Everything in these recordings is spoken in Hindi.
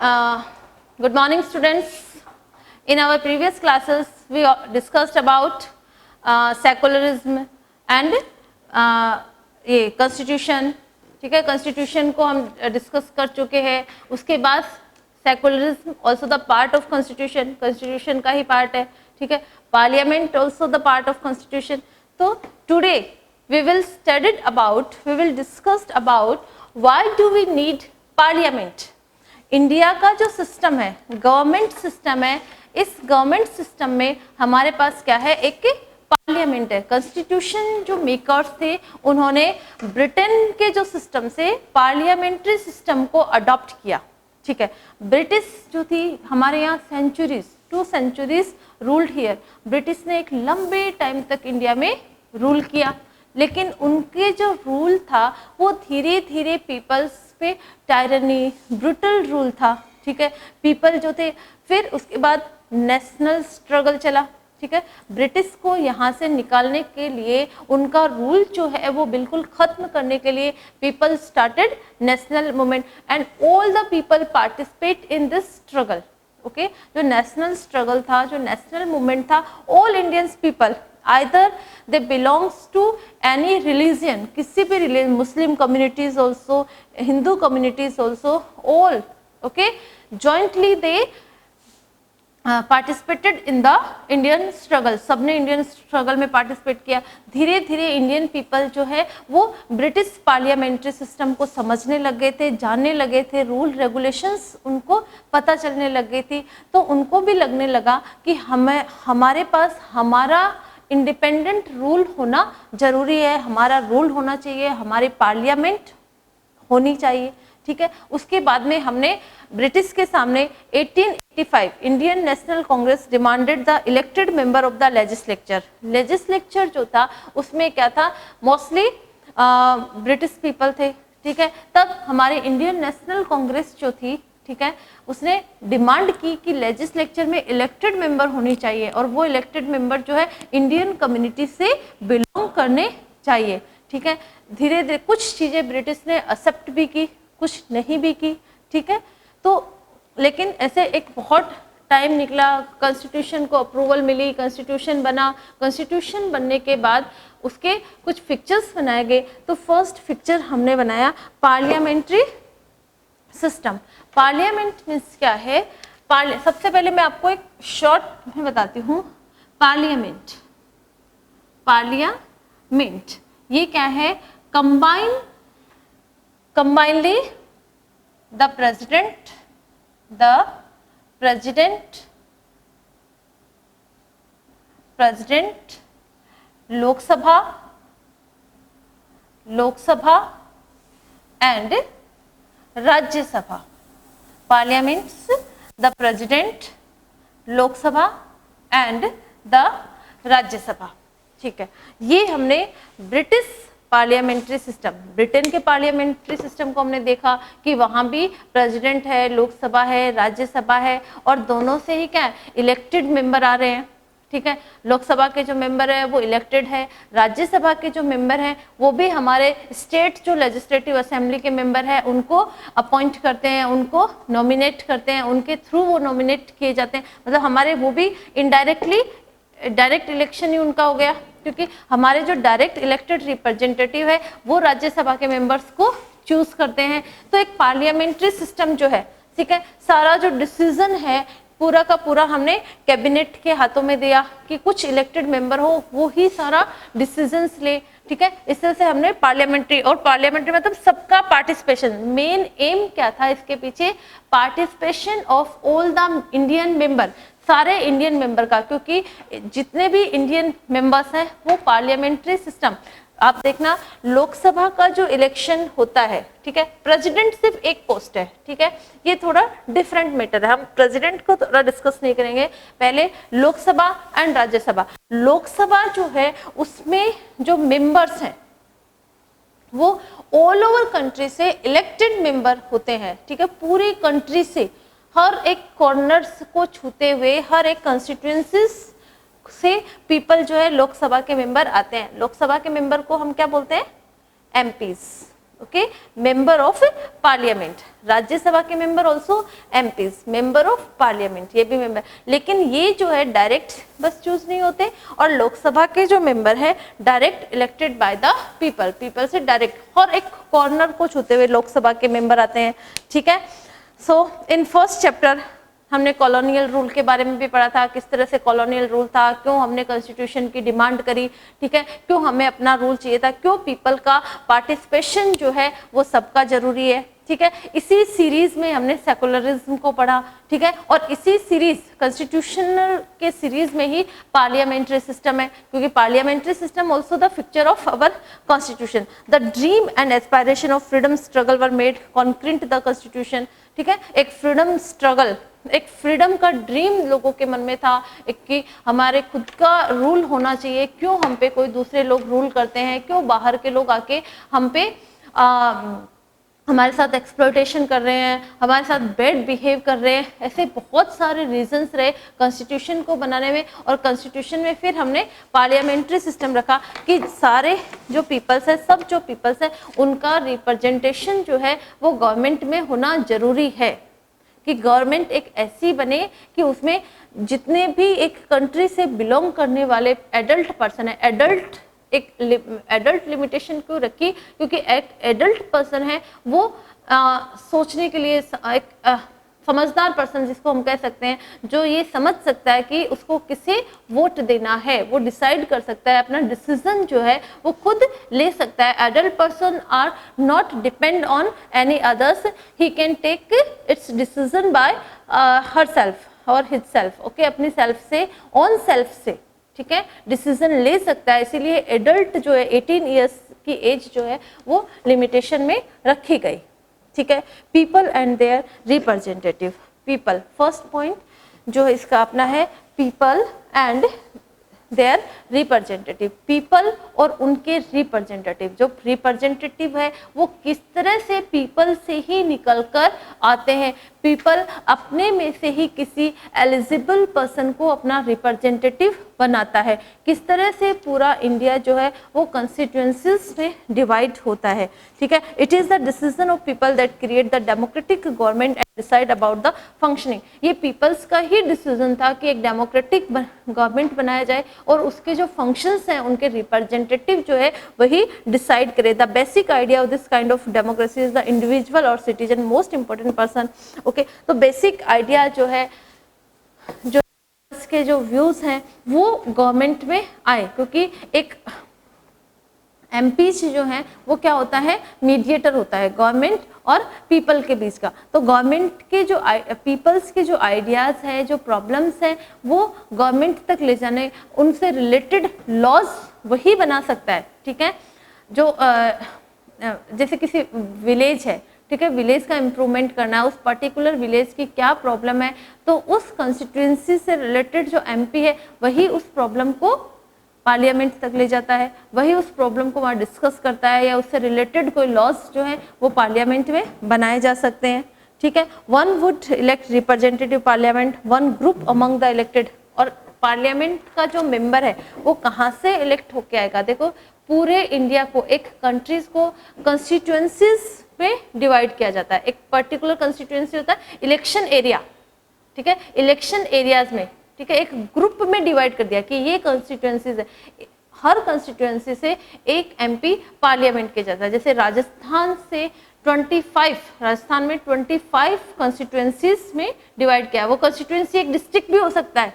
Good morning, students. In our previous classes, we discussed about secularism and ये constitution. ठीक है, constitution को हम discuss कर चुके हैं. उसके बाद secularism also the part of constitution. Constitution का ही part है. ठीक है, parliament also the part of constitution. तो today we will discuss about why do we need parliament. India का जो सिस्टम है, गवर्नमेंट सिस्टम है, इस गवर्नमेंट सिस्टम में हमारे पास क्या है, एक पार्लियामेंट है. कॉन्स्टिट्यूशन जो मेकर्स थे उन्होंने ब्रिटेन के जो सिस्टम से पार्लियामेंट्री सिस्टम को अडॉप्ट किया. ठीक है, ब्रिटिश जो थी हमारे यहाँ centuries 2 centuries ruled here. British ने एक लंबे टाइम तक इंडिया में रूल किया, लेकिन उनके जो रूल था वो धीरे धीरे पीपल्स पे टायरनी, ब्रूटल रूल था. ठीक है, पीपल जो थे, फिर उसके बाद नेशनल स्ट्रगल चला. ठीक है, ब्रिटिश को यहाँ से निकालने के लिए, उनका रूल जो है वो बिल्कुल खत्म करने के लिए people started national movement and all the people participate in this struggle. Okay, जो नेशनल स्ट्रगल था, जो नेशनल मूवमेंट था, all Indians people either they belongs to any religion, किसी भी religion, Muslim communities also, Hindu communities also, all okay, jointly they participated in the Indian struggle. सबने इंडियन स्ट्रगल में पार्टिसिपेट किया. धीरे धीरे इंडियन पीपल जो है वो ब्रिटिश पार्लियामेंट्री सिस्टम को समझने लग गए थे, जानने लगे थे, रूल रेगुलेशंस उनको पता चलने लग गई थी. तो उनको भी लगने लगा कि हमारे पास हमारा इंडिपेंडेंट रूल होना जरूरी है, हमारा रूल होना चाहिए, हमारी पार्लियामेंट होनी चाहिए. ठीक है, उसके बाद में हमने ब्रिटिश के सामने 1885 Indian national Congress demanded the elected member of the legislature. Legislature जो था उसमें क्या था, मोस्टली ब्रिटिश पीपल थे. ठीक है, तब हमारे इंडियन नेशनल कांग्रेस जो थी, ठीक है, उसने डिमांड की कि लेजिस्लेचर में इलेक्टेड मेंबर होनी चाहिए और वो इलेक्टेड मेंबर जो है इंडियन कम्युनिटी से बिलोंग करने चाहिए. ठीक है, धीरे धीरे कुछ चीज़ें ब्रिटिश ने एक्सेप्ट भी की, कुछ नहीं भी की. ठीक है, तो लेकिन ऐसे एक बहुत टाइम निकला, कॉन्स्टिट्यूशन को अप्रूवल मिली, कॉन्स्टिट्यूशन बना. कॉन्स्टिट्यूशन बनने के बाद उसके कुछ फिक्चर्स बनाए गए. तो फर्स्ट फिक्चर हमने बनाया पार्लियामेंट्री सिस्टम. पार्लियामेंट मीन्स क्या है, सबसे पहले मैं आपको एक शॉर्ट में बताती हूँ. पार्लियामेंट ये क्या है, combinedly the president Lok Sabha and Rajya Sabha. Parliaments the president, Lok Sabha and the Rajya Sabha. ठीक है, ये हमने ब्रिटिश पार्लियामेंट्री सिस्टम, ब्रिटेन के पार्लियामेंट्री सिस्टम को हमने देखा कि वहाँ भी प्रेसिडेंट है, लोकसभा है, राज्यसभा है और दोनों से ही क्या है, इलेक्टेड मेंबर आ रहे हैं. ठीक है, लोकसभा के जो मेंबर है वो इलेक्टेड है, राज्यसभा के जो मेंबर हैं वो भी हमारे स्टेट जो लेजिस्लेटिव असेंबली के मेंबर है उनको अपॉइंट करते हैं, उनको नॉमिनेट करते हैं, उनके थ्रू वो नॉमिनेट किए जाते हैं. मतलब हमारे वो भी इनडायरेक्टली, डायरेक्ट इलेक्शन ही उनका हो गया, क्योंकि हमारे जो डायरेक्ट इलेक्टेड रिप्रेजेंटेटिव है वो राज्यसभा के मेंबर्स को चूज करते हैं. तो एक पार्लियामेंट्री सिस्टम जो है, ठीक है, सारा जो डिसीजन है पूरा का पूरा हमने कैबिनेट के हाथों में दिया कि कुछ इलेक्टेड मेंबर हो वो ही सारा डिसीजंस ले. ठीक है, इस तरह से हमने पार्लियामेंट्री, और पार्लियामेंट्री मतलब सबका पार्टिसिपेशन. मेन एम क्या था इसके पीछे, participation of all the Indian member, सारे इंडियन मेंबर का, क्योंकि जितने भी इंडियन मेंबर्स हैं वो पार्लियामेंट्री सिस्टम. आप देखना लोकसभा का जो इलेक्शन होता है, ठीक है, प्रेसिडेंट सिर्फ एक पोस्ट है. ठीक है, ये थोड़ा डिफरेंट मैटर है, हम प्रेसिडेंट को थोड़ा डिस्कस नहीं करेंगे. पहले लोकसभा एंड राज्यसभा. लोकसभा जो है उसमें जो मेंबर्स हैं वो ऑल ओवर कंट्री से इलेक्टेड मेंबर होते हैं. ठीक है, पूरी कंट्री से, हर एक कॉर्नर्स को छूते हुए, हर एक कंस्टिट्यूएंसीज से पीपल जो है लोकसभा के मेंबर आते हैं. लोकसभा के मेंबर को हम क्या बोलते हैं, MPs. Okay, member of parliament, Rajya Sabha के member also MPs, member of parliament, ये भी मेंबर, लेकिन ये जो है डायरेक्ट बस चूज नहीं होते, और लोकसभा के जो मेंबर है direct elected by the people, people से डायरेक्ट, और एक कॉर्नर को छूते हुए लोकसभा के मेंबर आते हैं, ठीक है। सो इन फर्स्ट चैप्टर हमने कॉलोनियल रूल के बारे में भी पढ़ा था, किस तरह से कॉलोनियल रूल था, क्यों हमने कॉन्स्टिट्यूशन की डिमांड करी, ठीक है, क्यों हमें अपना रूल चाहिए था, क्यों पीपल का पार्टिसिपेशन जो है वो सबका जरूरी है, ठीक है। इसी सीरीज में हमने सेकुलरिज्म को पढ़ा, ठीक है, और इसी सीरीज कॉन्स्टिट्यूशनल के सीरीज में ही पार्लियामेंट्री सिस्टम है, क्योंकि parliamentary system also the picture of our constitution, the dream and aspiration of freedom struggle were made concrete the constitution, ठीक है। एक फ्रीडम स्ट्रगल, एक फ्रीडम का ड्रीम लोगों के मन में था, एक कि हमारे खुद का रूल होना चाहिए, क्यों हम पे कोई दूसरे लोग रूल करते हैं, क्यों बाहर के लोग आके हम पे हमारे साथ एक्सप्लॉयटेशन कर रहे हैं, हमारे साथ बैड बिहेव कर रहे हैं, ऐसे बहुत सारे रीजंस रहे कॉन्स्टिट्यूशन को बनाने में। और कॉन्स्टिट्यूशन में फिर हमने पार्लियामेंट्री सिस्टम रखा कि सारे जो पीपल्स है, सब जो पीपल्स है, उनका रिप्रेजेंटेशन जो है वो गवर्नमेंट में होना जरूरी है, कि गवर्नमेंट एक ऐसी बने कि उसमें जितने भी एक कंट्री से बिलोंग करने वाले एडल्ट पर्सन है, एडल्ट एक एडल्ट लिमिटेशन क्यों रखी, क्योंकि एक एडल्ट पर्सन है वो सोचने के लिए एक समझदार पर्सन जिसको हम कह सकते हैं, जो ये समझ सकता है कि उसको किसे वोट देना है, वो डिसाइड कर सकता है, अपना डिसीजन जो है वो खुद ले सकता है। Adult person are not depend on any others, he can take its decision by herself और हिज सेल्फ, ओके, अपनी सेल्फ से, ऑन सेल्फ से, ठीक है, डिसीजन ले सकता है। इसीलिए एडल्ट जो है 18 ईयर्स की एज जो है वो लिमिटेशन में रखी गई, ठीक है। People and their representative, people first point जो इसका अपना है, people and their representative, people और उनके रिप्रेजेंटेटिव, जो रिप्रेजेंटेटिव है वो किस तरह से पीपल से ही निकल कर आते हैं, पीपल अपने में से ही किसी एलिजिबल पर्सन को अपना रिप्रेजेंटेटिव बनाता है, किस तरह से पूरा इंडिया जो है वो कंस्टिट्यूएंसीज में डिवाइड होता है, ठीक है। It is the decision of people that create the democratic government and decide about the functioning, ये पीपल्स का ही डिसीजन था कि एक डेमोक्रेटिक गवर्नमेंट बनाया जाए और उसके जो फंक्शंस हैं उनके रिप्रेजेंटेटिव जो है वही डिसाइड करे। The basic idea of this kind of democracy is the individual और citizen most important person, okay. तो बेसिक आइडिया जो है, जो के जो व्यूज हैं वो गवर्नमेंट में आए, क्योंकि एक एमपीज जो है वो क्या होता है, मीडिएटर होता है गवर्नमेंट और पीपल के बीच का। तो गवर्नमेंट के जो पीपल्स के जो आइडियाज है, जो प्रॉब्लम्स हैं, वो गवर्नमेंट तक ले जाने, उनसे रिलेटेड लॉज वही बना सकता है, ठीक है। जो जैसे किसी विलेज है, ठीक है, विलेज का इम्प्रूवमेंट करना है, उस पर्टिकुलर विलेज की क्या प्रॉब्लम है, तो उस कंस्टिट्यूएंसी से रिलेटेड जो एमपी है वही उस प्रॉब्लम को पार्लियामेंट तक ले जाता है, वही उस प्रॉब्लम को वहाँ डिस्कस करता है, या उससे रिलेटेड कोई लॉज जो है वो पार्लियामेंट में बनाए जा सकते हैं, ठीक है। One would elect representative parliament, one group among the elected, और पार्लियामेंट का जो मेंबर है वो कहाँ से इलेक्ट होके आएगा, देखो पूरे इंडिया को, एक कंट्रीज को कंस्टिट्यूएंसीज में डिवाइड किया जाता है, एक पर्टिकुलर कंस्टिट्यूएंसी होता है इलेक्शन एरिया, ठीक है, इलेक्शन एरियाज में, ठीक है, एक ग्रुप में डिवाइड कर दिया कि ये कंस्टिट्यूएंसीज है, हर कंस्टिट्यूएंसी से एक एमपी पार्लियामेंट के जाता है। जैसे राजस्थान से 25, राजस्थान में 25 कंस्टिट्यूएंसीज में डिवाइड किया है, वो कंस्टिट्यूएंसी एक डिस्ट्रिक्ट भी हो सकता है,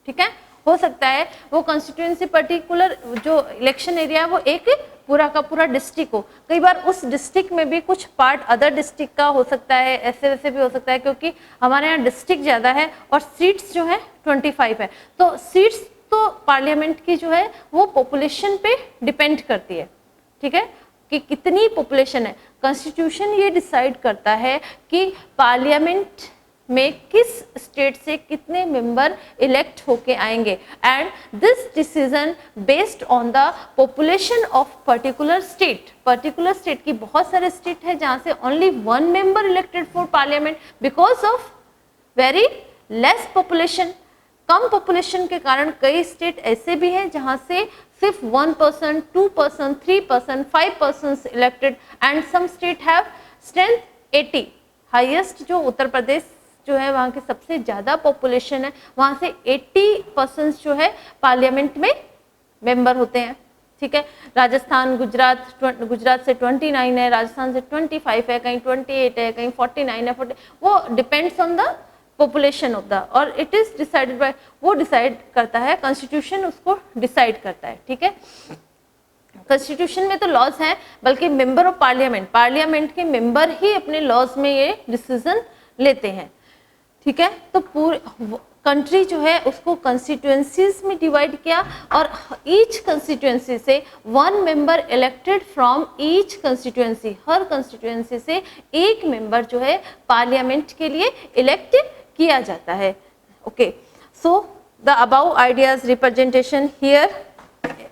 ठीक है, हो सकता है वो कंस्टिट्यूएंसी पर्टिकुलर जो इलेक्शन एरिया है वो एक पूरा का पूरा डिस्ट्रिक्ट हो, कई बार उस डिस्ट्रिक्ट में भी कुछ पार्ट अदर डिस्ट्रिक्ट का हो सकता है, ऐसे वैसे भी हो सकता है, क्योंकि हमारे यहाँ डिस्ट्रिक्ट ज़्यादा है और सीट्स जो है 25 है, तो सीट्स तो पार्लियामेंट की जो है वो पॉपुलेशन पे डिपेंड करती है, ठीक है, कि कितनी पॉपुलेशन है। कॉन्स्टिट्यूशन ये डिसाइड करता है कि पार्लियामेंट में किस स्टेट से कितने मेंबर इलेक्ट होके आएंगे, and this decision based on the population of particular state. Particular state की बहुत सारे स्टेट है जहां से only 1 member elected for parliament because of very less population, come population के कारण कई स्टेट ऐसे भी हैं जहां से सिर्फ 1%, 2%, 3%, 5% elected, and some state have strength 80। Highest जो उत्तर प्रदेश जो है वहाँ की सबसे ज़्यादा पॉपुलेशन है, वहाँ से 80% जो है पार्लियामेंट में मेंबर होते हैं। ठीक है, राजस्थान, गुजरात से 29 है, राजस्थान से 25 है, कहीं 28 है, कहीं 49 है, 40, वो depends on the population of the, और इट इज डिसाइडेड बाय, वो डिसाइड करता है, कॉन्स्टिट्यूशन उसको डिसाइड करता है। ठीक है, कॉन्स्टिट्यूशन में तो लॉज हैं, बल्कि मेंबर ऑफ पार्लियामेंट के मेंबर ही अपने लॉज में ये डिसीजन लेते हैं। ठीक है, तो पूरे कंट्री जो है उसको कंस्टिट्यूएंसीज में डिवाइड किया, और ईच कंस्टिट्यूएंसी से 1 member elected from each constituency, her constituency से एक मेंबर जो है पार्लियामेंट के लिए इलेक्ट किया जाता है। Okay, so the above ideas representation here,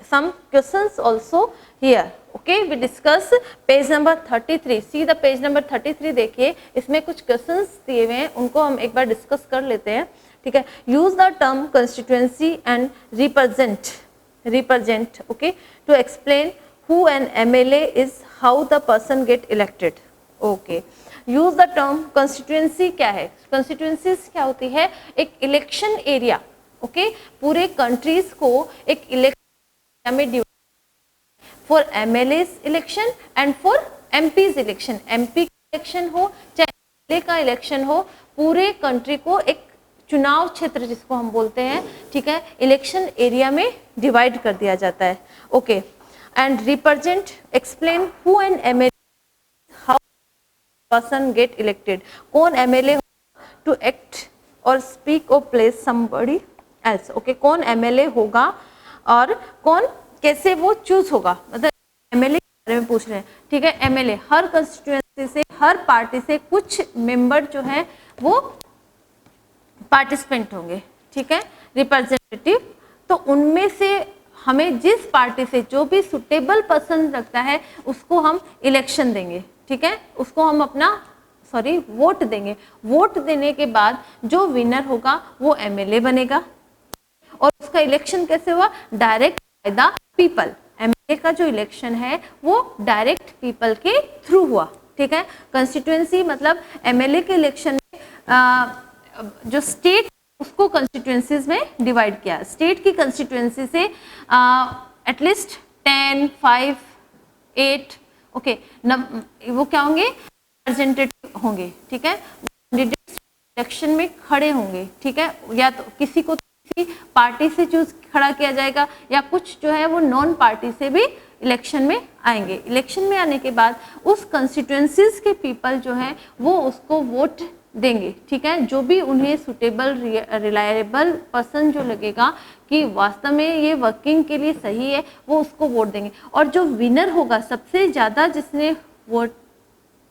some questions also here. Okay, we discuss page number 33. See the page number 33 देखिए, इसमें कुछ questions दिए हुए हैं, उनको हम एक बार डिस्कस कर लेते हैं। ठीक है, use the term constituency and represent okay to explain who an MLA is, how the person get elected. Okay, use the term constituency क्या है? constituencies क्या होती है? एक इलेक्शन एरिया। ओके, पूरे कंट्रीज को एक इलेक्शन में divide, for MLAs election and for MPs election. MP का इलेक्शन हो चाहे एमएलए का इलेक्शन हो, पूरे कंट्री को एक चुनाव क्षेत्र जिसको हम बोलते हैं, ठीक है, इलेक्शन एरिया में डिवाइड कर दिया जाता है। Okay, and represent explain who N MLA, how person get elected, कौन एमएलए टू एक्ट और स्पीक और प्लेस समबडी एल्स। ओके, कौन एमएलए होगा और कौन कैसे वो चूज होगा, मतलब एमएलए के बारे में पूछ रहे हैं। ठीक है, एमएलए हर कंस्टिट्यूएंसी से, हर पार्टी से कुछ मेंबर जो है वो पार्टिसिपेंट होंगे। ठीक है, रिप्रेजेंटेटिव, तो उनमें से हमें जिस पार्टी से जो भी सुटेबल पर्सन लगता है उसको हम इलेक्शन देंगे। ठीक है, उसको हम अपना वोट देंगे। वोट देने के बाद जो विनर होगा वो एमएलए बनेगा, और उसका इलेक्शन कैसे हुआ? Direct by the people. MLA का जो इलेक्शन है वो डायरेक्ट पीपल के थ्रू हुआ। ठीक है, कंस्टिट्यूएंसी मतलब एमएलए के इलेक्शन में जो स्टेट उसको कंस्टिट्यूएंसीज में डिवाइड किया। स्टेट की कंस्टिट्यूएंसी से एटलीस्ट 10, 5, 8 ओके वो क्या होंगे? रिप्रेजेंटेटिव होंगे। ठीक है, कैंडिडेट्स इलेक्शन में खड़े होंगे। ठीक है, या तो किसी को पार्टी से चूज खड़ा किया जाएगा, या कुछ जो है वो नॉन पार्टी से भी इलेक्शन में आएंगे। इलेक्शन में आने के बाद उस कंस्टिट्यूएंसीज के पीपल जो है वो उसको वोट देंगे। ठीक है, जो भी उन्हें सुटेबल रिलायबल पर्सन जो लगेगा कि वास्तव में ये वर्किंग के लिए सही है, वो उसको वोट देंगे। और जो विनर होगा, सबसे ज़्यादा जिसने वोट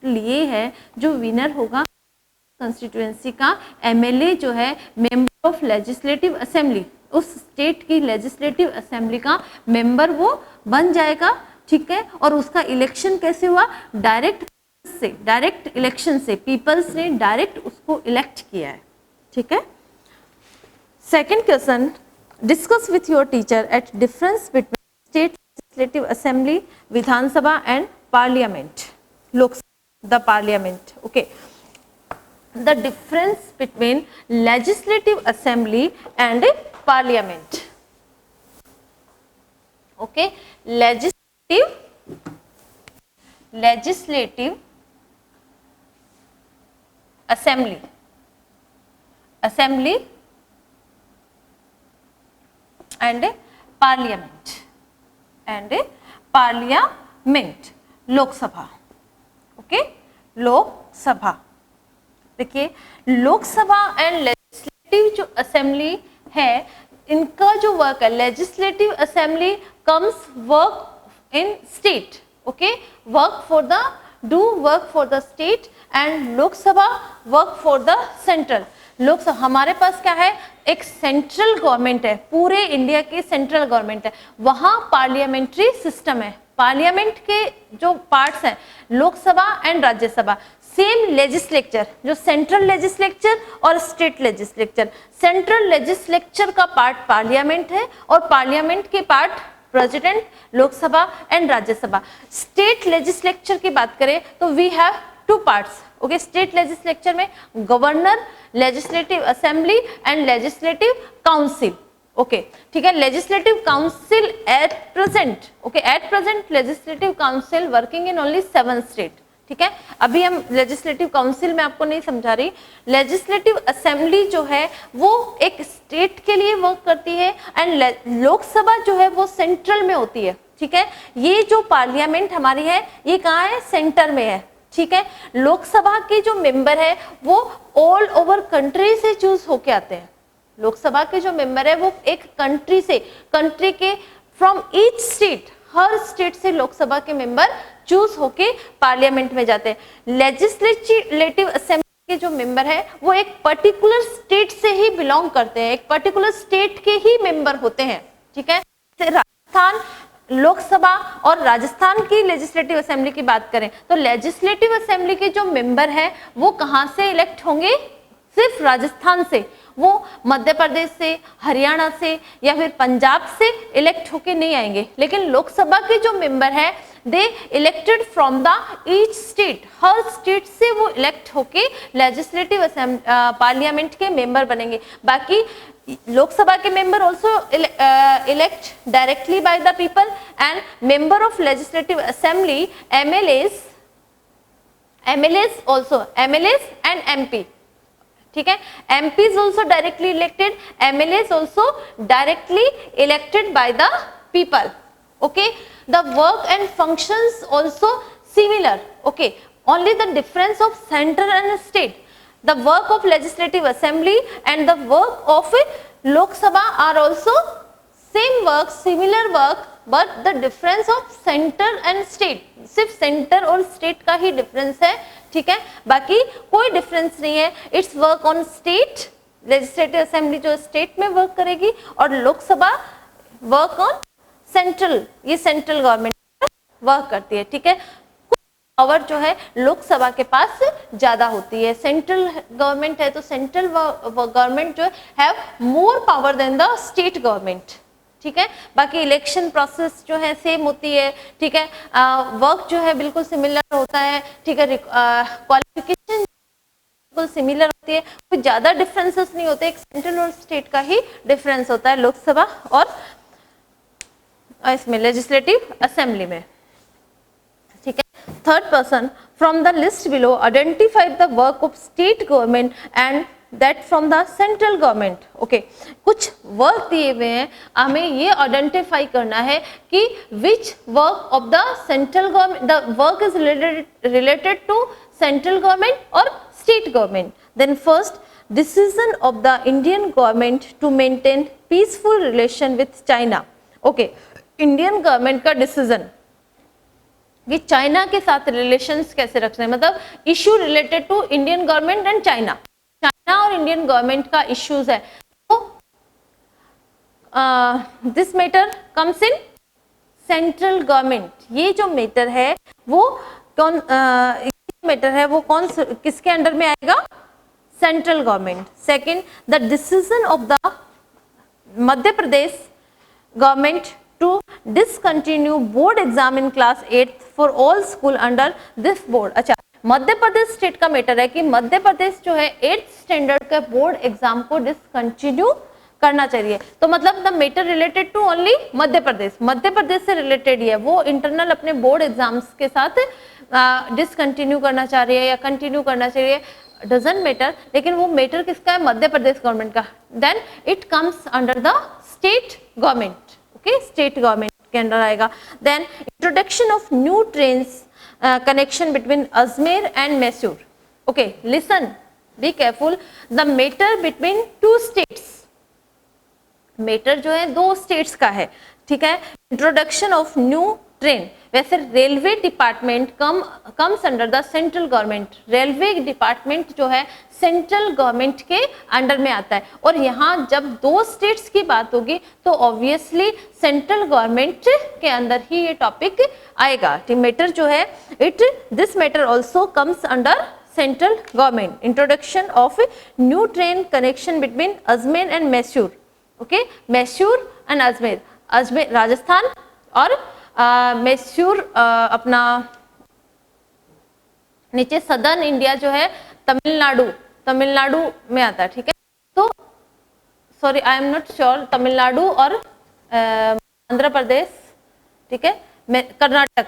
लिए है, जो विनर होगा कंस्टिट्यूएंसी का एमएलए जो है मेंबर ऑफ लेजिस्लेटिव असेंबली, उस स्टेट की लेजिस्लेटिव असेंबली का मेंबर वो बन जाएगा। ठीक है, और उसका इलेक्शन कैसे हुआ? डायरेक्ट इलेक्शन से पीपल्स ने डायरेक्ट उसको इलेक्ट किया है। ठीक है, second question, discuss with your teacher at difference between state legislative assembly, Vidhan Sabha and parliament, Lok Sabha, the parliament. Okay, the difference between legislative assembly and parliament. Okay, legislative assembly and parliament, लोक सभा। ओके, लोक सभा। देखिए, लोकसभा एंड लेजिस्लेटिव जो असेंबली है, इनका जो वर्क है, legislative assembly comes work in state. Okay, work for the state, and Lok Sabha work for the central. Lok Sabha हमारे पास क्या है? एक सेंट्रल गवर्नमेंट है, पूरे इंडिया की सेंट्रल गवर्नमेंट है, वहां पार्लियामेंट्री सिस्टम है। पार्लियामेंट के जो पार्ट्स हैं, Lok Sabha and Rajya Sabha, same legislature, जो सेंट्रल लेजिस्लेचर और स्टेट लेजिस्लेचर। सेंट्रल लेजिस्लेचर का पार्ट पार्लियामेंट है और पार्लियामेंट के part president, Lok Sabha and Rajya Sabha. State legislature की बात करें तो we have two parts. Okay, state legislature में governor, legislative assembly and legislative council. Okay, ठीक है। Legislative council at present, okay, at present legislative council working in only 7 state. ठीक है, अभी हम लेजिस्लेटिव काउंसिल में आपको नहीं समझा रही। लेजिस्लेटिव असेंबली जो है वो एक स्टेट के लिए वर्क करती है एंड लोकसभा जो है वो सेंट्रल में होती है। ठीक है, ये जो पार्लियामेंट हमारी है ये कहाँ है? सेंटर में है। ठीक है, लोकसभा के जो मेंबर है वो ऑल ओवर कंट्री से चूज होके आते हैं। लोकसभा के जो मेंबर है वो एक कंट्री से, कंट्री के फ्रॉम ईच स्टेट, हर स्टेट से लोकसभा के मेंबर चूज होके पार्लियामेंट में जाते हैं। लेजिस्लेटिव असेंबली के जो मेंबर है वो एक पर्टिकुलर स्टेट से ही बिलोंग करते हैं, एक पर्टिकुलर स्टेट के ही मेंबर होते हैं। ठीक है, राजस्थान लोकसभा और राजस्थान की लेजिस्लेटिव असेंबली की बात करें तो लेजिस्लेटिव असेंबली के जो मेंबर है वो कहां से इलेक्ट होंगे? सिर्फ राजस्थान से। वो मध्य प्रदेश से, हरियाणा से या फिर पंजाब से इलेक्ट होके नहीं आएंगे। लेकिन लोकसभा के जो मेंबर है they elected from the each state, हर स्टेट से वो इलेक्ट होके लेजिस्लेटिव पार्लियामेंट के मेंबर बनेंगे। बाकी लोकसभा के member also elect directly by the people and member of legislative assembly MLAs also, MLAs and MP। ठीक है, MPs also directly elected, MLAs also directly elected by the people। Okay, the work and functions also similar। Okay, only the difference of center and state, the work of legislative assembly and the work of Lok Sabha are also same work, similar work, but the difference of center and state, सिर्फ सेंटर और स्टेट का ही डिफरेंस है। ठीक है, बाकी कोई डिफरेंस नहीं है। It's work on state, legislative assembly जो स्टेट में वर्क करेगी और लोकसभा वर्क ऑन सेंट्रल, ये सेंट्रल गवर्नमेंट वर्क करती है। ठीक है, पावर जो है लोकसभा के पास ज्यादा होती है। सेंट्रल गवर्नमेंट है तो सेंट्रल गवर्नमेंट जो have more power than the state government. ठीक है, बाकी इलेक्शन प्रोसेस जो है सेम होती है। ठीक है, वर्क जो है बिल्कुल सिमिलर होता है। ठीक है, क्वालिफिकेशन बिल्कुल सिमिलर होती है, कोई ज्यादा डिफरेंसेस नहीं होते। एक सेंट्रल और स्टेट का ही डिफरेंस होता है लोकसभा और इसमें लेजिस्लेटिव असेंबली में। ठीक है, third person from the list below identify the work of state government and that from the central government. Okay, कुछ वर्क दिए हुए हैं, हमें ये आइडेंटिफाई करना है कि which work of the central government, the work is related to central government और state government. Then first, decision of the Indian government to maintain peaceful relation with China. Okay, Indian government का डिसीजन कि चाइना के साथ रिलेशंस कैसे रखने हैं, मतलब issue related to Indian government and China, China और इंडियन गवर्नमेंट का इश्यूज है। तो this matter comes in central government. ये जो मैटर है वो कौन मैटर है वो कौन किसके अंडर में आएगा? Central government. Second, the decision of the Madhya Pradesh government to discontinue board exam in class 8 for all school under this board. अच्छा, मध्य प्रदेश स्टेट का मैटर है कि मध्य प्रदेश जो है 8th स्टैंडर्ड के बोर्ड एग्जाम को डिसकंटिन्यू करना चाहिए। तो मतलब the matter related to only Madhya Pradesh, Madhya Pradesh से रिलेटेड ही है। वो इंटरनल अपने बोर्ड एग्जाम्स के साथ डिसकंटिन्यू करना चाह रही है या कंटिन्यू करना चाहिए, डजंट मैटर, लेकिन वो मैटर किसका है? मध्य प्रदेश गवर्नमेंट का। Then it comes under the state government. Okay, state government के अंडर आएगा। Then introduction of new trains connection between Ajmer and Mysore। Okay, listen, be careful, the matter between two states, matter जो है 2 states का है। ठीक है, introduction of new train, वैसे railway department comes under the central government. Railway department जो है सेंट्रल गवर्नमेंट के अंडर में आता है और यहाँ जब 2 स्टेट्स की बात होगी तो ऑब्वियसली सेंट्रल गवर्नमेंट के अंदर ही ये टॉपिक आएगा। मैटर जो है this matter also comes under central government. Introduction of new train connection between Ajmer and Mysore. Okay, Mysore and Ajmer. Ajmer Rajasthan और मैसूर अपना नीचे सदर्न इंडिया जो है तमिलनाडु में आता है, ठीक है। तो sorry I am not sure, Tamil Nadu और आंध्र प्रदेश, ठीक है, कर्नाटक,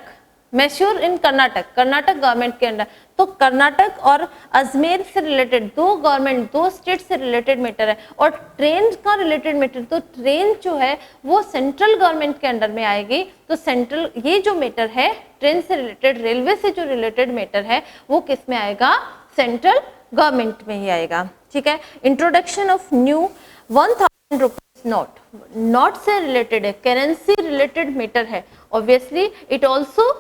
मैसूर इन कर्नाटक गवर्नमेंट के अंडर। तो कर्नाटक और अजमेर से रिलेटेड दो स्टेट से रिलेटेड मैटर है। और ट्रेन का रिलेटेड मैटर, तो ट्रेन जो है वो सेंट्रल गवर्नमेंट के अंडर में आएगी। तो सेंट्रल ये जो मैटर है ट्रेन से रिलेटेड, रेलवे से जो रिलेटेड मैटर है वो किस में आएगा, सेंट्रल गवर्नमेंट में ही आएगा, ठीक है। Introduction of new 1000 rupees note से रिलेटेड है, करेंसी रिलेटेड मैटर है। Obviously it also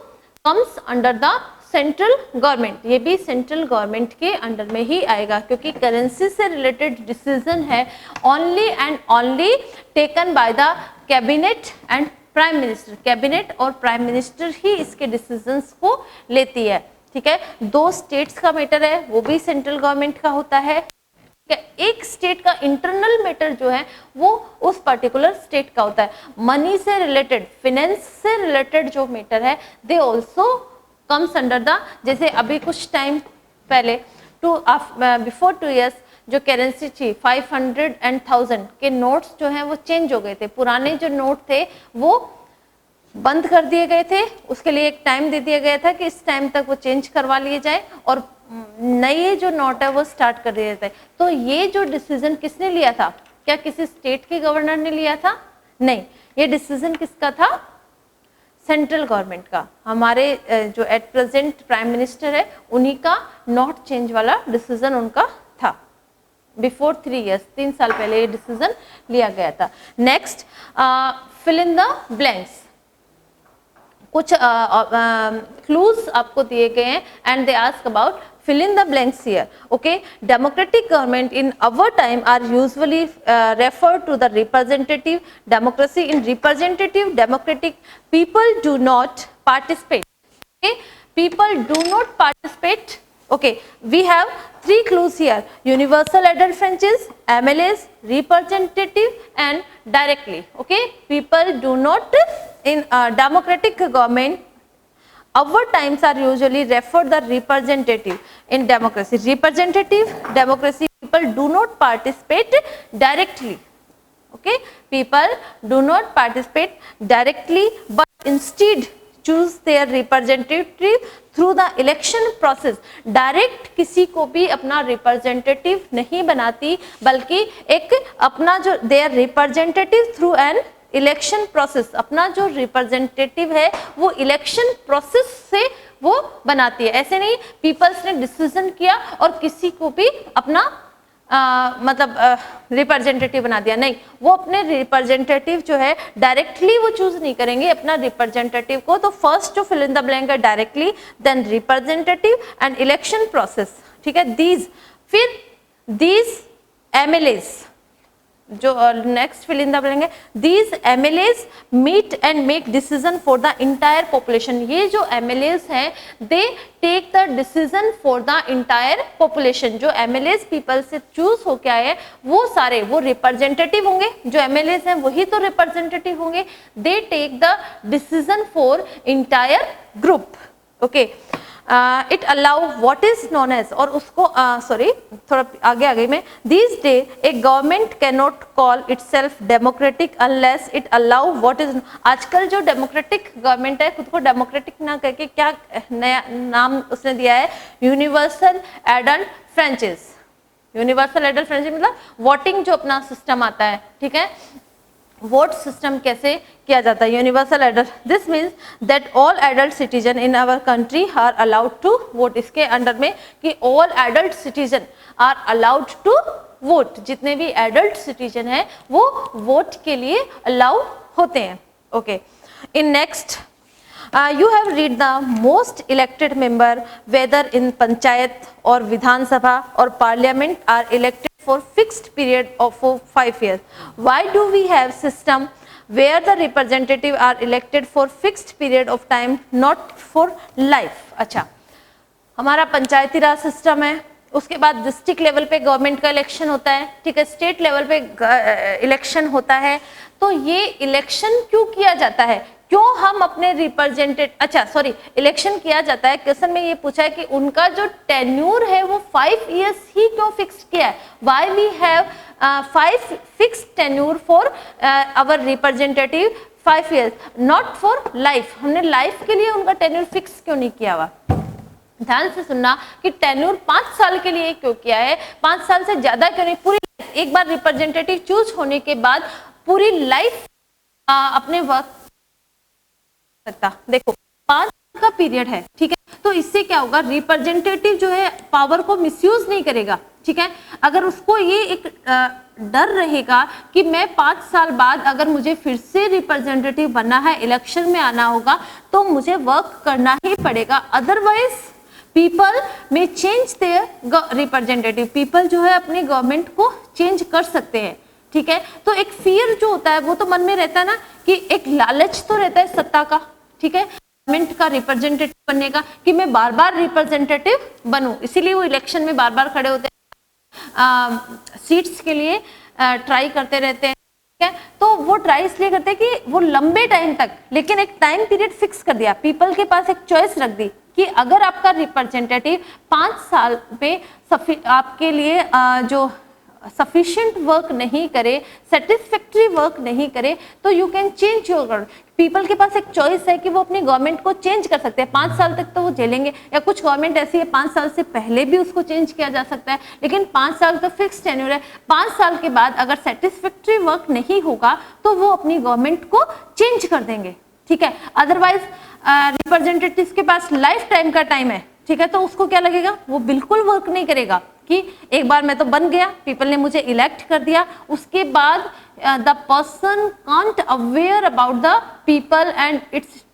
comes under the central government, ये भी सेंट्रल गवर्नमेंट के अंडर में ही आएगा, क्योंकि करेंसी से रिलेटेड डिसीजन है only and only taken by the cabinet and prime minister. Cabinet और प्राइम मिनिस्टर ही इसके डिसीजंस को लेती है, ठीक है। 2 स्टेट्स का मैटर है वो भी सेंट्रल गवर्नमेंट का होता है, ठीक है। एक स्टेट का इंटरनल मैटर जो है वो उस पर्टिकुलर स्टेट का होता है। मनी से रिलेटेड, फाइनेंस से रिलेटेड जो मैटर है they also comes under the, जैसे अभी कुछ टाइम पहले बिफोर 2 years जो करेंसी थी 500 and 1000 के नोट्स जो हैं वो चेंज हो गए थे। पुराने जो नोट थे वो बंद कर दिए गए थे, उसके लिए एक टाइम दे दिया गया था कि इस टाइम तक वो चेंज करवा लिए जाए और नए जो नोट है वो स्टार्ट कर दिए जाते। तो ये जो डिसीजन किसने लिया था, क्या किसी स्टेट के गवर्नर ने लिया था? नहीं, ये डिसीजन किसका था, सेंट्रल गवर्नमेंट का। हमारे जो एट प्रेजेंट प्राइम मिनिस्टर है उन्हीं का नोट चेंज वाला डिसीजन उनका था। बिफोर 3 years 3 साल पहले ये डिसीजन लिया गया था। Next, fill in the blanks. कुछ क्लूज आपको दिए गए हैं and they ask about fill in the blanks here. Okay, democratic government in our time are usually referred to the representative democracy. In representative democratic, people do not participate. Okay, people do not participate. Okay, we have 3 clues here: universal adult franchise, MLAs, representative and directly. Okay, people do not in democratic government. Our times are usually referred the representative in democracy. Representative democracy, people do not participate directly. Okay, people do not participate directly, but instead choose their representative through the election process. Direct किसी को भी अपना representative नहीं बनाती, बल्कि एक अपना जो their representative through an election process, अपना जो रिप्रेजेंटेटिव है वो इलेक्शन प्रोसेस से वो बनाती है। ऐसे नहीं पीपल्स ने डिसीजन किया और किसी को भी अपना रिप्रेजेंटेटिव बना दिया, नहीं, वो अपने रिप्रेजेंटेटिव जो है डायरेक्टली वो चूज नहीं करेंगे अपना रिप्रेजेंटेटिव को। तो फर्स्ट जो फिल इन द ब्लैंक है directly, then representative and election process, ठीक है। दीज एमएलएस जो next fill in the blank है, these MLAs meet and make decision for the entire population. ये जो एमएलएस हैं they take the decision for the entire population. जो एमएलएस पीपल से चूज होके आए हैं वो सारे वो रिप्रेजेंटेटिव होंगे, जो एमएलएस हैं वही तो रिप्रेजेंटेटिव होंगे। They take the decision for entire group. Okay, it allow what is known as, और उसको सॉरी थोड़ा आगे में, this day a government can not call itself democratic unless it allow what is. आजकल जो डेमोक्रेटिक गवर्नमेंट है खुद को डेमोक्रेटिक ना करके क्या नया नाम उसने दिया है, universal adult franchise. Universal adult franchise मतलब वोटिंग जो अपना सिस्टम आता है, ठीक है, वोट सिस्टम कैसे किया जाता है, universal adult. This means that all adult citizen in our country are allowed to vote. इसके अंडर में कि all adult citizen are allowed to vote, जितने भी एडल्ट सिटीजन हैं वो वोट के लिए अलाउ होते हैं। Okay, in next you have read the most elected member whether in panchayat or vidhan sabha or parliament are elected for fixed period of 5 years. Why do we have system where the representative are elected for fixed period of time, not for life? अच्छा, हमारा पंचायती राज सिस्टम है, उसके बाद डिस्ट्रिक्ट लेवल पे गवर्नमेंट का इलेक्शन होता है, ठीक है, स्टेट लेवल पे इलेक्शन होता है। तो ये इलेक्शन क्यों किया जाता है, क्यों हम अपने इलेक्शन किया जाता है। क्वेश्चन में ये पूछा है कि उनका जो टेन्यूर है वो 5 इयर्स ही क्यों फिक्स किया है, why we have 5 fixed tenure for our representative 5 years, not for life. हमने लाइफ के लिए उनका टेन्यूर फिक्स क्यों नहीं किया हुआ। ध्यान से सुनना कि टेन्यूर 5 साल के लिए क्यों किया है, 5 साल से ज्यादा क्यों नहीं, पूरी एक बार रिप्रेजेंटेटिव चूज होने के बाद पूरी लाइफ अपने वर्क सकता। देखो 5 साल का पीरियड है, ठीक है, तो इससे क्या होगा, रिप्रेजेंटेटिव जो है पावर को मिसयूज नहीं करेगा, ठीक है। अगर उसको ये एक डर रहेगा कि मैं 5 साल बाद अगर मुझे फिर से रिप्रेजेंटेटिव बनना है, इलेक्शन में आना होगा, तो मुझे वर्क करना ही पड़ेगा, अदरवाइज पीपल में चेंज देयर रिप्रेजेंटेटिव। पीपल जो है अपने गवर्नमेंट को चेंज कर सकते हैं, ठीक है। तो एक फियर जो होता है वो तो मन में रहता है ना, कि एक लालच तो रहता है सत्ता का, ठीक है, गवर्नमेंट का रिप्रेजेंटेटिव बनने का, कि मैं बार बार रिप्रेजेंटेटिव बनूं, इसीलिए वो इलेक्शन में बार बार खड़े होते हैं, सीट्स के लिए ट्राई करते रहते हैं, ठीक है। तो वो ट्राई इसलिए करते हैं कि वो लंबे टाइम तक, लेकिन एक टाइम पीरियड फिक्स कर दिया, पीपल के पास एक चॉइस रख दी कि अगर आपका रिप्रेजेंटेटिव 5 साल में आपके लिए जो सफिशिएंट वर्क नहीं करे, सेटिस्फैक्टरी वर्क नहीं करे, तो you can change your government. People के पास एक चॉइस है कि वो अपनी गवर्नमेंट को चेंज कर सकते हैं, 5 साल तक तो वो झेलेंगे, या कुछ गवर्नमेंट ऐसी है 5 साल से पहले भी उसको चेंज किया जा सकता है, लेकिन 5 साल तो फिक्स टेन्योर है। 5 साल के बाद अगर सेटिस्फैक्टरी वर्क नहीं होगा तो वो अपनी गवर्नमेंट को चेंज कर देंगे, ठीक है। अदरवाइज रिप्रेजेंटेटिव के पास लाइफ टाइम का टाइम है, ठीक है, तो उसको क्या लगेगा, वो बिल्कुल वर्क नहीं करेगा कि एक बार मैं तो बन गया, पीपल ने मुझे इलेक्ट कर दिया, उसके बाद the person can't aware about the people and it's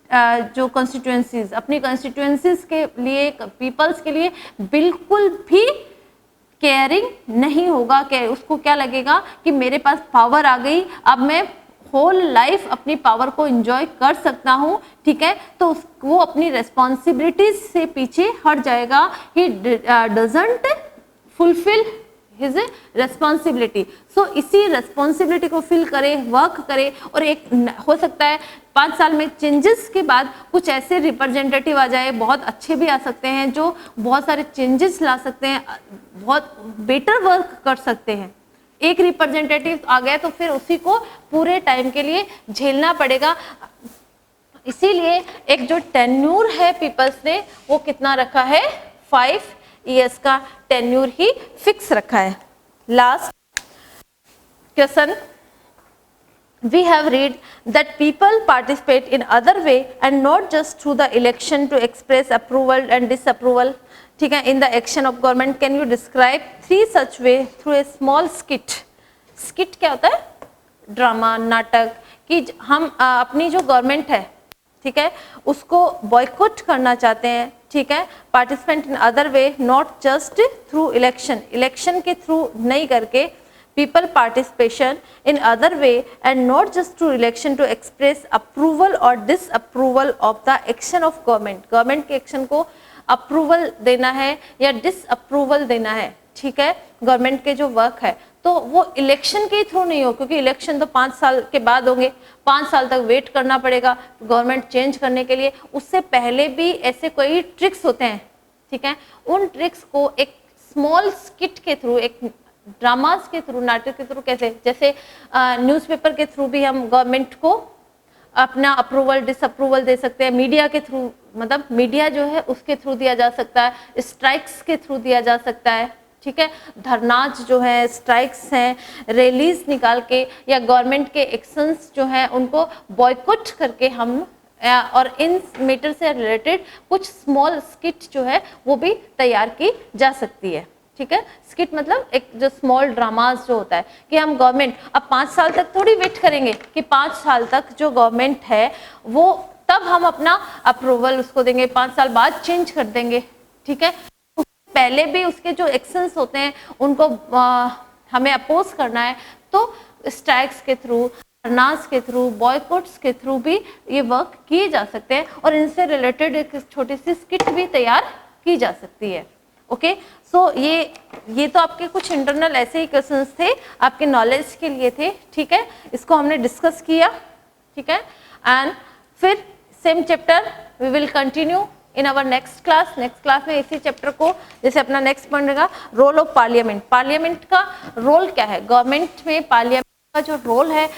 जो कॉन्स्टिट्यूएंसीज, अपनी कॉन्स्टिट्यूएंसीज के लिए, पीपल्स के लिए बिल्कुल भी केयरिंग नहीं होगा। कि उसको क्या लगेगा कि मेरे पास पावर आ गई, अब मैं होल लाइफ अपनी पावर को एंजॉय कर सकता हूँ, ठीक है, तो वो अपनी रिस्पॉन्सिबिलिटीज से पीछे हट जाएगा, he doesn't fulfil his responsibility. So इसी रेस्पॉन्सिबिलिटी को फिल करे, वर्क करे, और एक हो सकता है 5 साल में चेंजेस के बाद कुछ ऐसे रिप्रेजेंटेटिव आ जाए, बहुत अच्छे भी आ सकते हैं, जो बहुत सारे चेंजेस ला सकते हैं, बहुत बेटर वर्क कर सकते हैं। एक रिप्रेजेंटेटिव आ गया तो फिर उसी को पूरे टाइम के लिए झेलना पड़ेगा। इसीलिए एक जो टेन्यूर है पीपल्स ने वो कितना रखा है, 5 इयर्स का टेन्यूर ही फिक्स रखा है। Last question, we have read that people participate in other way and not just through the election to express approval and disapproval, ठीक है, in the action of government. Can you describe 3 such way through a small skit? skit क्या होता है, ड्रामा, नाटक, कि हम अपनी जो गवर्नमेंट है, ठीक है, उसको बॉयकॉट करना चाहते हैं, ठीक है, participant in other way, not just through election, election के थ्रू नहीं करके, people participation in other way and not just through election to express approval or disapproval of the action of government. Government के एक्शन को अप्रूवल देना है या डिसअप्रूवल देना है, ठीक है, गवर्नमेंट के जो वर्क है, तो वो इलेक्शन के थ्रू नहीं हो, क्योंकि इलेक्शन तो 5 साल के बाद होंगे, 5 साल तक वेट करना पड़ेगा गवर्नमेंट चेंज करने के लिए। उससे पहले भी ऐसे कोई ट्रिक्स होते हैं, ठीक है, उन ट्रिक्स को एक स्मॉल स्किट के थ्रू, एक ड्रामास के थ्रू, नाटक के थ्रू, कैसे, जैसे न्यूज़पेपर के थ्रू भी हम गवर्नमेंट को अपना अप्रूवल डिसअप्रूवल दे सकते हैं, मीडिया के थ्रू, मतलब मीडिया जो है उसके थ्रू दिया जा सकता है, स्ट्राइक्स के थ्रू दिया जा सकता है, ठीक है, धरनाज जो है, स्ट्राइक्स हैं, रैलीज निकाल के, या गवर्नमेंट के एक्शंस जो हैं उनको बॉयकॉट करके हम, और इन मैटर से रिलेटेड कुछ स्मॉल स्किट जो है वो भी तैयार की जा सकती है, ठीक है। स्किट मतलब एक जो स्मॉल ड्रामास जो होता है कि हम गवर्नमेंट अब 5 साल तक थोड़ी वेट करेंगे कि 5 साल तक जो गवर्नमेंट है वो, तब हम अपना अप्रूवल उसको देंगे, 5 साल बाद चेंज कर देंगे, ठीक है। पहले भी उसके जो एक्शंस होते हैं उनको हमें अपोज करना है, तो स्ट्राइक्स के थ्रू, धरनास के थ्रू, बॉयकॉट्स के थ्रू भी ये वर्क किए जा सकते हैं, और इनसे रिलेटेड एक छोटी सी स्किट भी तैयार की जा सकती है। ओके, सो ये तो आपके कुछ इंटरनल ऐसे ही क्वेश्चंस थे, आपके नॉलेज के लिए थे, ठीक है, इसको हमने डिस्कस किया, ठीक है। एंड फिर same chapter we will continue in our next class में इसी चैप्टर को, जैसे अपना नेक्स्ट पॉइंट रहेगा रोल ऑफ पार्लियामेंट। पार्लियामेंट का रोल क्या है, गवर्नमेंट में पार्लियामेंट का जो रोल है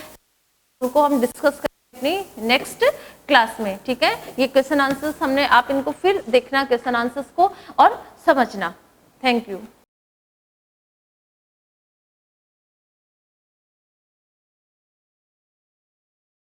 उनको हम डिस्कस करेंगे अपनी नेक्स्ट क्लास में, ठीक है। ये क्वेश्चन आंसर्स हमने, आप इनको फिर देखना क्वेश्चन आंसर्स को और समझना। Thank you.